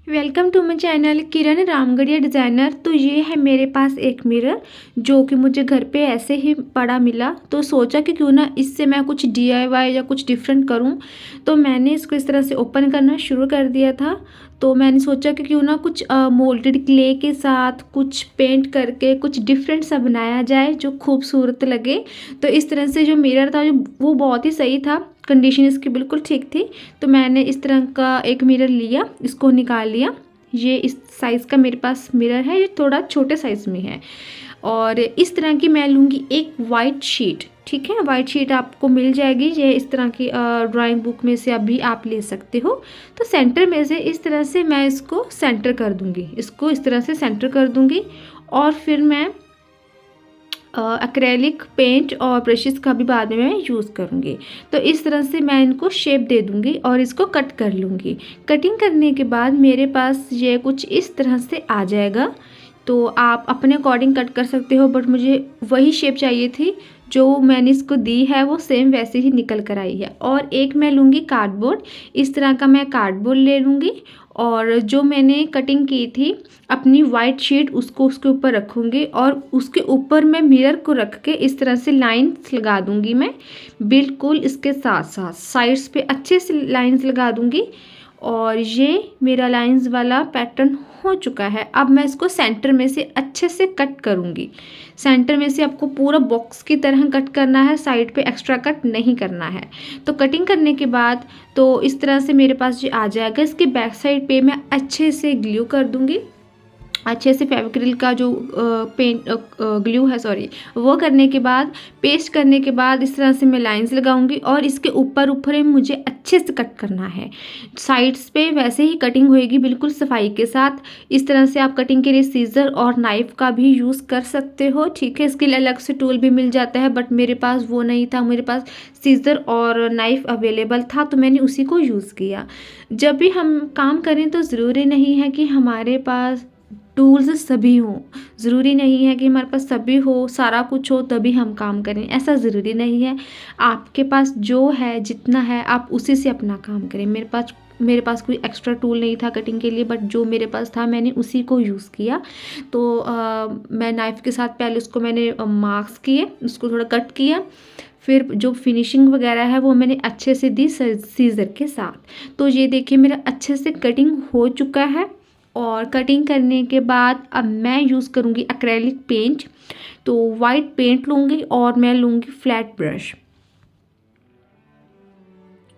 Welcome to my channel Kiran Ramgarhia designer. तो ये है मेरे पास एक मिरर जो कि मुझे घर पे ऐसे ही पड़ा मिला, तो सोचा कि क्यों ना इससे मैं कुछ डीआईवाई या कुछ डिफरेंट करूं। तो मैंने इसको इस तरह से ओपन करना शुरू कर दिया था। तो मैंने सोचा कि क्यों ना कुछ मोल्डेड क्ले के साथ कुछ पेंट करके कुछ डिफरेंट सा बनाया जाए जो खूबसूरत लगे। तो इस तरह से जो मिरर था वो बहुत ही सही था, कंडीशन इसकी बिल्कुल ठीक थी। तो मैंने इस तरह का एक मिरर लिया, इसको निकाल लिया। ये इस साइज़ का मेरे पास मिरर है, ये थोड़ा छोटे साइज़ में है। और इस तरह की मैं लूँगी एक वाइट शीट। ठीक है, वाइट शीट आपको मिल जाएगी, ये इस तरह की ड्राइंग बुक में से अभी आप ले सकते हो। तो सेंटर में से इस तरह से मैं इसको सेंटर कर दूँगी, इसको इस तरह से सेंटर कर दूँगी। और फिर मैं एक्रेलिक पेंट और ब्रशेस का भी बाद में मैं यूज़ करूँगी। तो इस तरह से मैं इनको शेप दे दूँगी और इसको कट कर लूँगी। कटिंग करने के बाद मेरे पास ये कुछ इस तरह से आ जाएगा। तो आप अपने अकॉर्डिंग कट कर सकते हो, बट मुझे वही शेप चाहिए थी जो मैंने इसको दी है, वो सेम वैसे ही निकल कर आई है। और एक मैं लूँगी कार्डबोर्ड, इस तरह का मैं कार्डबोर्ड ले लूँगी। और जो मैंने कटिंग की थी अपनी वाइट शीट, उसको उसके ऊपर रखूँगी और उसके ऊपर मैं मिरर को रख के इस तरह से लाइंस लगा दूँगी। मैं बिल्कुल इसके साथ साथ साइड्स पे अच्छे से लाइंस लगा दूँगी। और ये मेरा लाइंस वाला पैटर्न हो चुका है। अब मैं इसको सेंटर में से अच्छे से कट करूँगी। सेंटर में से आपको पूरा बॉक्स की तरह कट करना है, साइड पे एक्स्ट्रा कट नहीं करना है। तो कटिंग करने के बाद तो इस तरह से मेरे पास ये आ जाएगा। इसके बैक साइड पे मैं अच्छे से ग्लू कर दूँगी, अच्छे से फेविक्रिल का जो ग्लू है, सॉरी, वो करने के बाद पेस्ट करने के बाद इस तरह से मैं लाइंस लगाऊंगी। और इसके ऊपर ऊपर मुझे अच्छे से कट करना है। साइड्स पे वैसे ही कटिंग होएगी बिल्कुल सफाई के साथ। इस तरह से आप कटिंग के लिए सीज़र और नाइफ़ का भी यूज़ कर सकते हो। ठीक है, इसके लिए अलग से टूल भी मिल जाता है, बट मेरे पास वो नहीं था। मेरे पास सीज़र और नाइफ़ अवेलेबल था, तो मैंने उसी को यूज़ किया। जब भी हम काम करें तो ज़रूरी नहीं है कि हमारे पास टूल्स सभी हों, ज़रूरी नहीं है कि हमारे पास सभी हो, सारा कुछ हो तभी हम काम करें, ऐसा ज़रूरी नहीं है। आपके पास जो है, जितना है, आप उसी से अपना काम करें। मेरे पास कोई एक्स्ट्रा टूल नहीं था कटिंग के लिए, बट जो मेरे पास था मैंने उसी को यूज़ किया। तो मैं नाइफ़ के साथ पहले उसको मैंने मार्क्स किए, उसको थोड़ा कट किया। फिर जो फिनिशिंग वगैरह है वो मैंने अच्छे से दी सीज़र के साथ। तो ये देखिए मेरा अच्छे से कटिंग हो चुका है। और कटिंग करने के बाद अब मैं यूज़ करूँगी एक्रेलिक पेंट। तो वाइट पेंट लूँगी और मैं लूँगी फ्लैट ब्रश।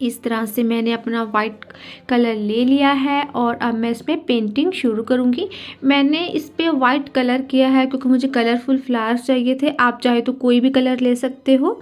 इस तरह से मैंने अपना वाइट कलर ले लिया है और अब मैं इसमें पेंटिंग शुरू करूँगी। मैंने इस पे वाइट कलर किया है क्योंकि मुझे कलरफुल फ्लावर्स चाहिए थे। आप चाहे तो कोई भी कलर ले सकते हो,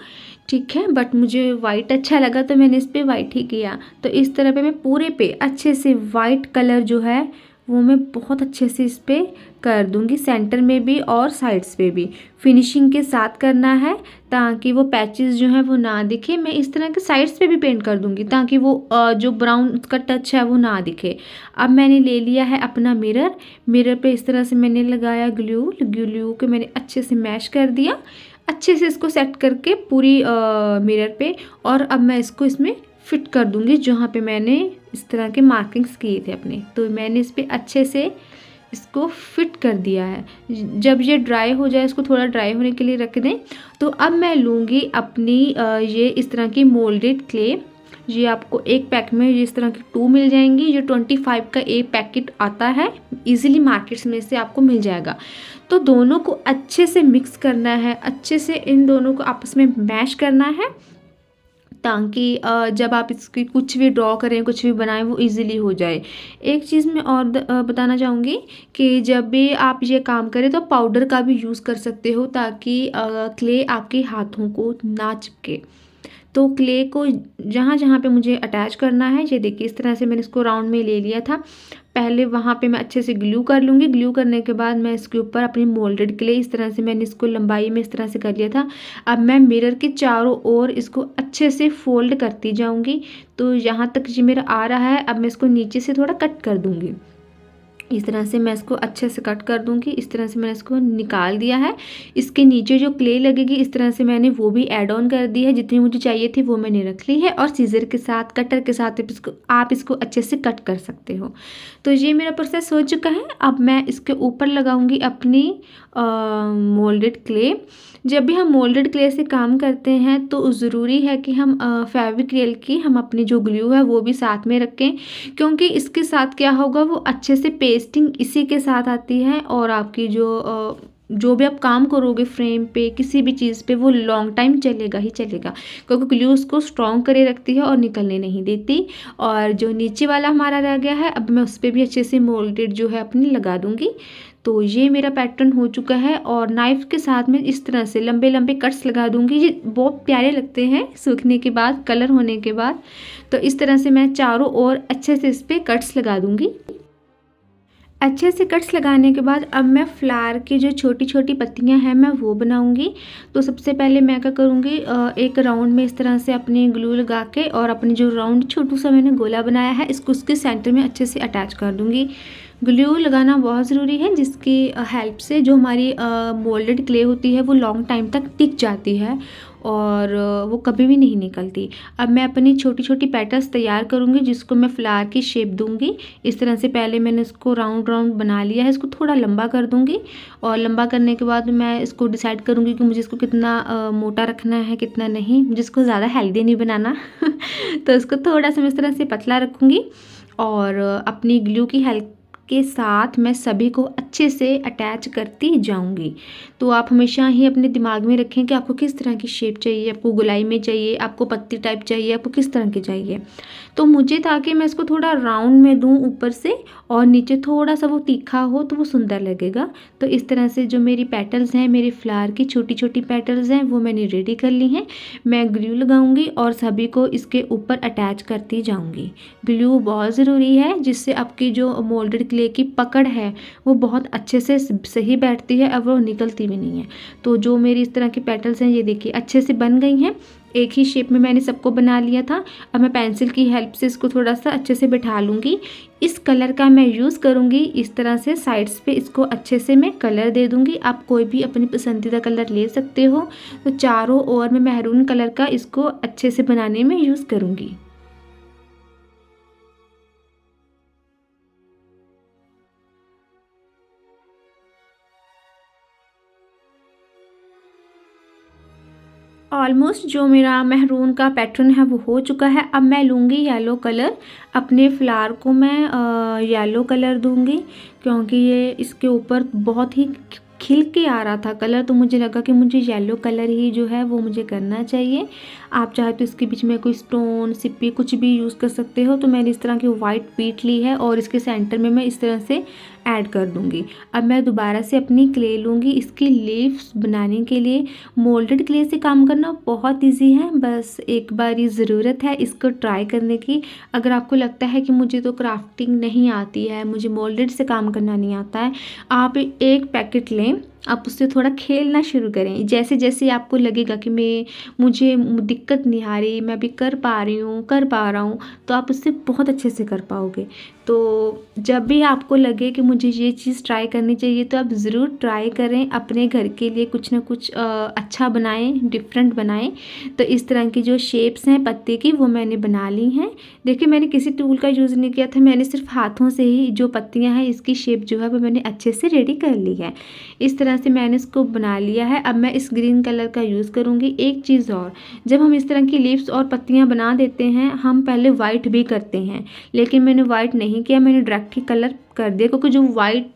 ठीक है, बट मुझे वाइट अच्छा लगा तो मैंने इस पे वाइट ही किया। तो इस तरह पे मैं पूरे पे अच्छे से वाइट कलर जो है वो मैं बहुत अच्छे से इस पे कर दूंगी, सेंटर में भी और साइड्स पे भी। फिनिशिंग के साथ करना है ताकि वो पैचेस जो हैं वो ना दिखे। मैं इस तरह के साइड्स पे भी पेंट कर दूंगी ताकि वो जो ब्राउन उसका टच है वो ना दिखे। अब मैंने ले लिया है अपना मिरर। मिरर पे इस तरह से मैंने लगाया ग्लू के मैंने अच्छे से मैश कर दिया, अच्छे से इसको सेट करके पूरी मिरर पे। और अब मैं इसको इसमें फिट कर दूंगी जहाँ पे मैंने इस तरह के मार्किंग्स किए थे अपने। तो मैंने इस पर अच्छे से इसको फिट कर दिया है। जब ये ड्राई हो जाए, इसको थोड़ा ड्राई होने के लिए रख दें। तो अब मैं लूँगी अपनी ये इस तरह की मोल्डेड क्ले। ये आपको एक पैक में ये इस तरह की 2 मिल जाएंगी। ये 25 का एक पैकेट आता है, इजीली मार्केट्स में से आपको मिल जाएगा। तो दोनों को अच्छे से मिक्स करना है, अच्छे से इन दोनों को आपस में मैश करना है ताकि जब आप इसकी कुछ भी ड्रॉ करें, कुछ भी बनाएं, वो इजीली हो जाए। एक चीज़ मैं और बताना चाहूँगी कि जब भी आप ये काम करें तो पाउडर का भी यूज़ कर सकते हो ताकि क्ले आपके हाथों को ना चिपके। तो क्ले को जहाँ जहाँ पे मुझे अटैच करना है, ये देखिए इस तरह से मैंने इसको राउंड में ले लिया था। पहले वहाँ पे मैं अच्छे से ग्लू कर लूँगी। ग्लू करने के बाद मैं इसके ऊपर अपनी मोल्डेड क्ले इस तरह से मैंने इसको लंबाई में इस तरह से कर लिया था। अब मैं मिरर के चारों ओर इसको अच्छे से फोल्ड करती जाऊँगी। तो यहाँ तक ये मेरा आ रहा है। अब मैं इसको नीचे से थोड़ा कट कर दूँगी इस तरह से मैं इसको अच्छे से कट कर दूंगी। इस तरह से मैंने इसको निकाल दिया है। इसके नीचे जो क्ले लगेगी इस तरह से मैंने वो भी ऐड ऑन कर दी है, जितनी मुझे चाहिए थी वो मैंने रख ली है। और सीजर के साथ, कटर के साथ आप इसको अच्छे से कट कर सकते हो। तो ये मेरा प्रोसेस हो चुका है। अब मैं इसके ऊपर लगाऊंगी अपनी मोल्डेड क्ले। जब भी हम मोल्डेड क्ले से काम करते हैं तो ज़रूरी है कि हम फेविक्रिल की हम अपनी जो ग्लू है वो भी साथ में रखें, क्योंकि इसके साथ क्या होगा, वो अच्छे से पेस्टिंग इसी के साथ आती है और आपकी जो भी आप काम करोगे फ्रेम पे, किसी भी चीज़ पे, वो लॉन्ग टाइम चलेगा ही चलेगा, क्योंकि ग्लू उसको स्ट्रॉन्ग करे रखती है और निकलने नहीं देती। और जो नीचे वाला हमारा रह गया है, अब मैं उस पर भी अच्छे से मोल्डेड जो है अपनी लगा दूँगी। तो ये मेरा पैटर्न हो चुका है और नाइफ़ के साथ में इस तरह से लंबे लंबे कट्स लगा दूंगी। ये बहुत प्यारे लगते हैं सूखने के बाद, कलर होने के बाद। तो इस तरह से मैं चारों ओर अच्छे से इस पर कट्स लगा दूंगी। अच्छे से कट्स लगाने के बाद अब मैं फ्लावर की जो छोटी छोटी पत्तियां हैं मैं वो बनाऊंगी। तो सबसे पहले मैं क्या करूंगी, एक राउंड में इस तरह से अपनी ग्लू लगा के और अपनी जो राउंड छोटू सा मैंने गोला बनाया है इसको उसके सेंटर में अच्छे से अटैच कर दूंगी। ग्लू लगाना बहुत ज़रूरी है, जिसकी हेल्प से जो हमारी मोल्डेड क्ले होती है वो लॉन्ग टाइम तक टिक जाती है और वो कभी भी नहीं निकलती। अब मैं अपनी छोटी छोटी पेटल्स तैयार करूँगी जिसको मैं फ्लावर की शेप दूँगी। इस तरह से पहले मैंने इसको राउंड राउंड बना लिया है, इसको थोड़ा लंबा कर दूँगी और लंबा करने के बाद मैं इसको डिसाइड करूँगी कि मुझे इसको कितना मोटा रखना है कितना नहीं, मुझे इसको ज़्यादा हेल्दी नहीं बनाना तो इसको थोड़ा सा मैं इस तरह से पतला रखूँगी और अपनी ग्लू की हेल्प के साथ मैं सभी को अच्छे से अटैच करती जाऊंगी। तो आप हमेशा ही अपने दिमाग में रखें कि आपको किस तरह की शेप चाहिए, आपको गोलाई में चाहिए, आपको पत्ती टाइप चाहिए, आपको किस तरह की चाहिए। तो मुझे ताकि मैं इसको थोड़ा राउंड में दूं ऊपर से और नीचे थोड़ा सा वो तीखा हो तो वो सुंदर लगेगा। तो इस तरह से जो मेरी पेटल्स हैं, मेरी फ्लावर की छोटी छोटी पेटल्स हैं, वो मैंने रेडी कर ली हैं। मैं ग्लू लगाऊंगी और सभी को इसके ऊपर अटैच करती जाऊंगी। ग्लू बहुत ज़रूरी है, जिससे आपकी जो मोल्डेड क्ले की पकड़ है वो बहुत अच्छे से सही बैठती है और वो निकलती भी नहीं है। तो जो मेरी इस तरह की पेटल्स हैं ये देखिए अच्छे से बन गई हैं। एक ही शेप में मैंने सबको बना लिया था। अब मैं पेंसिल की हेल्प से इसको थोड़ा सा अच्छे से बिठा लूँगी। इस कलर का मैं यूज़ करूँगी, इस तरह से साइड्स पे इसको अच्छे से मैं कलर दे दूँगी। आप कोई भी अपनी पसंदीदा कलर ले सकते हो। तो चारों ओर मैं मैरून कलर का इसको अच्छे से बनाने में यूज़ करूँगी। ऑलमोस्ट जो मेरा मेहरून का पैटर्न है वो हो चुका है। अब मैं लूँगी येलो कलर, अपने फ्लावर को मैं येलो कलर दूँगी, क्योंकि ये इसके ऊपर बहुत ही खिल के आ रहा था कलर, तो मुझे लगा कि मुझे येलो कलर ही जो है वो मुझे करना चाहिए। आप चाहे तो इसके बीच में कोई स्टोन, सिप्पी कुछ भी यूज़ कर सकते हो। तो मैंने इस तरह की वाइट पीट ली है और इसके सेंटर में मैं इस तरह से ऐड कर दूंगी। अब मैं दोबारा से अपनी क्ले लूँगी इसकी लीव्स बनाने के लिए। मोल्डेड क्ले से काम करना बहुत इजी है, बस एक बार ये ज़रूरत है इसको ट्राई करने की। अगर आपको लगता है कि मुझे तो क्राफ्टिंग नहीं आती है, मुझे मोल्डेड से काम करना नहीं आता है, आप एक पैकेट लें, आप उससे थोड़ा खेलना शुरू करें। जैसे जैसे आपको लगेगा कि मुझे दिक्कत नहीं आ रही, मैं भी कर पा रहा हूँ, तो आप उससे बहुत अच्छे से कर पाओगे। तो जब भी आपको लगे कि मुझे ये चीज़ ट्राई करनी चाहिए तो आप ज़रूर ट्राई करें। अपने घर के लिए कुछ ना कुछ अच्छा बनाएं, डिफरेंट बनाएं। तो इस तरह की जो शेप्स हैं पत्ते की वो मैंने बना ली हैं। देखिए मैंने किसी टूल का यूज़ नहीं किया था, मैंने सिर्फ हाथों से ही जो पत्तियां हैं इसकी शेप जो है वो मैंने अच्छे से रेडी कर ली है। इस तरह से मैंने इसको बना लिया है। अब मैं इस ग्रीन कलर का यूज़ करूँगी। एक चीज़ और, जब हम इस तरह की लीव्स और पत्तियाँ बना देते हैं हम पहले वाइट भी करते हैं, लेकिन मैंने वाइट नहीं किया, मैंने डायरेक्ट ही कलर कर दिया, क्योंकि जो वाइट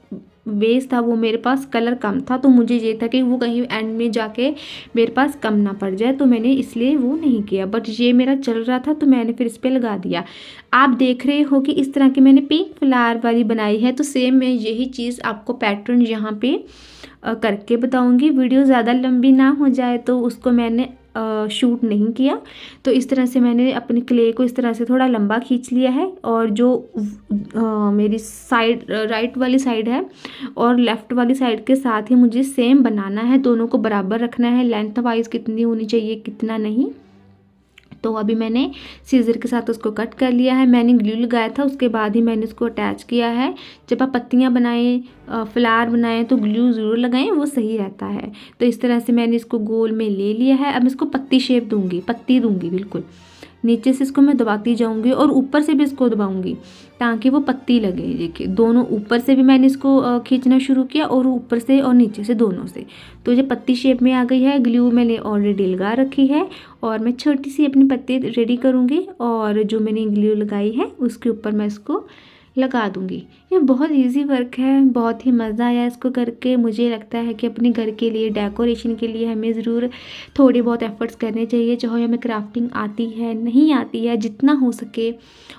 बेस था वो मेरे पास कलर कम था, तो मुझे ये था कि वो कहीं एंड में जाके मेरे पास कम ना पड़ जाए, तो मैंने इसलिए वो नहीं किया। बट ये मेरा चल रहा था तो मैंने फिर इस पर लगा दिया। आप देख रहे हो कि इस तरह की मैंने पिंक फ्लावर वाली बनाई है, तो सेम मैं यही चीज़ आपको पैटर्न यहाँ पे करके बताऊंगी। वीडियो ज़्यादा लंबी ना हो जाए तो उसको मैंने शूट नहीं किया। तो इस तरह से मैंने अपने क्ले को इस तरह से थोड़ा लंबा खींच लिया है और जो मेरी साइड राइट वाली साइड है और लेफ़्ट वाली साइड के साथ ही मुझे सेम बनाना है, दोनों को बराबर रखना है। लेंथ वाइज कितनी होनी चाहिए कितना नहीं। तो अभी मैंने सीज़र के साथ उसको कट कर लिया है। मैंने ग्लू लगाया था, उसके बाद ही मैंने उसको अटैच किया है। जब आप पत्तियाँ बनाएं, फ्लावर बनाएं तो ग्लू ज़रूर लगाएं, वो सही रहता है। तो इस तरह से मैंने इसको गोल में ले लिया है। अब इसको पत्ती शेप दूंगी, पत्ती दूंगी बिल्कुल। नीचे से इसको मैं दबाती जाऊंगी और ऊपर से भी इसको दबाऊंगी ताकि वो पत्ती लगे। देखिए दोनों ऊपर से भी मैंने इसको खींचना शुरू किया और ऊपर से और नीचे से दोनों से, तो ये पत्ती शेप में आ गई है। ग्लू मैंने ऑलरेडी लगा रखी है और मैं छोटी सी अपनी पत्ती रेडी करूँगी और जो मैंने ग्लू लगाई है उसके ऊपर मैं इसको लगा दूंगी। ये बहुत इजी वर्क है, बहुत ही मज़ा आया इसको करके। मुझे लगता है कि अपने घर के लिए डेकोरेशन के लिए हमें ज़रूर थोड़े बहुत एफ़र्ट्स करने चाहिए, चाहे हमें क्राफ्टिंग आती है नहीं आती है, जितना हो सके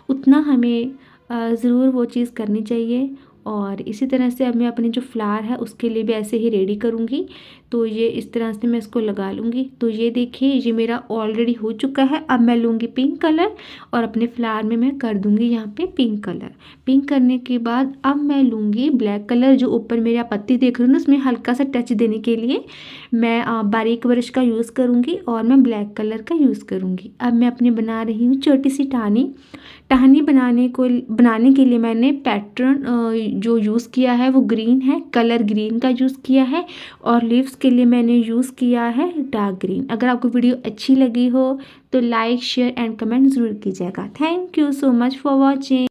उतना हमें ज़रूर वो चीज़ करनी चाहिए। और इसी तरह से अब मैं अपनी जो फ्लावर है उसके लिए भी ऐसे ही रेडी करूँगी। तो ये इस तरह से मैं इसको लगा लूँगी। तो ये देखिए ये मेरा ऑलरेडी हो चुका है। अब मैं लूँगी पिंक कलर और अपने फ्लावर में मैं कर दूँगी यहाँ पे पिंक कलर। पिंक करने के बाद अब मैं लूँगी ब्लैक कलर। जो ऊपर मेरा पत्ती देख रही हूँ ना, उसमें हल्का सा टच देने के लिए मैं बारीक ब्रश का यूज़ करूँगी और मैं ब्लैक कलर का यूज़ करूँगी। अब मैं अपनी बना रही हूँ छोटी सी टहनी बनाने के लिए मैंने पैटर्न जो यूज़ किया है वो ग्रीन है, कलर ग्रीन का यूज़ किया है और लीव्स के लिए मैंने यूज़ किया है डार्क ग्रीन। अगर आपको वीडियो अच्छी लगी हो तो लाइक शेयर एंड कमेंट ज़रूर कीजिएगा। Thank you so much for watching.